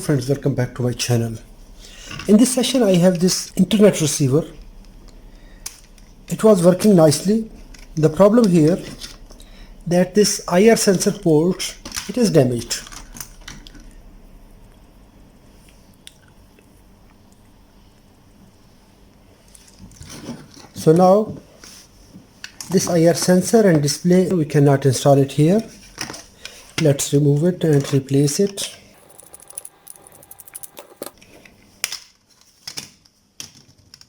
friends, welcome back to my channel. In this session I have this internet receiver. It was working nicely. The problem here that this IR sensor port, it is damaged. So now this IR sensor and display, we cannot install it here. Let's remove it and replace it.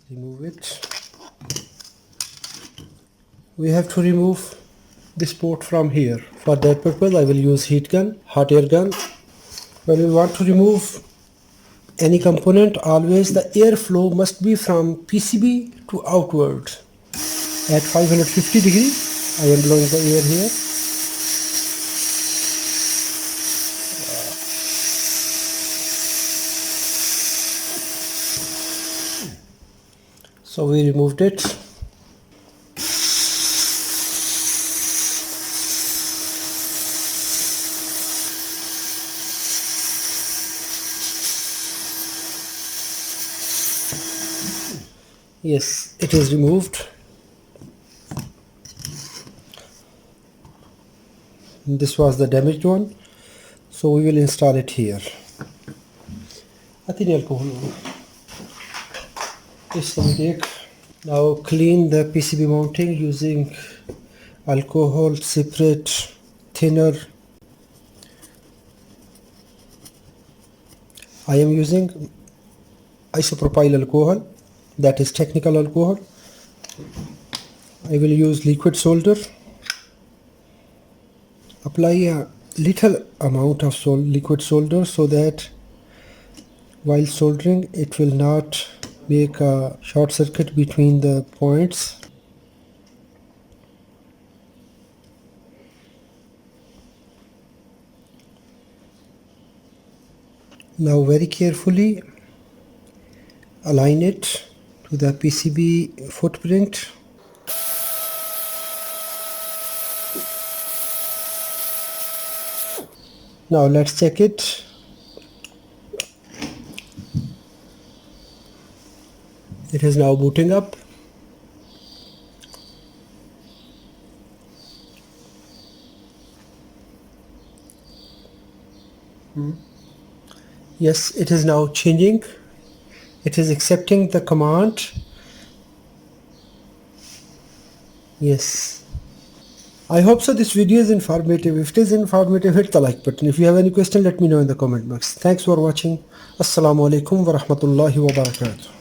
Remove it. We have to remove this port from here. For that purpose I will use heat gun, hot air gun. When we want to remove any component, always the airflow must be from PCB to outward. At 550 degrees I am blowing the air here. So we removed it. Yes, it is removed. This was the damaged one, so we will install it here. Now clean the PCB mounting using alcohol separate thinner. I am using isopropyl alcohol, that is technical alcohol. I will use liquid solder. Apply a little amount of liquid solder so that while soldering it will not make a short circuit between the points. Now very carefully align it to the PCB footprint. Now let's check it. It is now booting up. Yes, it is now changing. It is accepting the command. Yes. I hope so this video is informative. If it is informative, hit the like button. If you have any question, let me know in the comment box. Thanks for watching. Assalamu alaikum wa rahmatullahi wa barakatuh.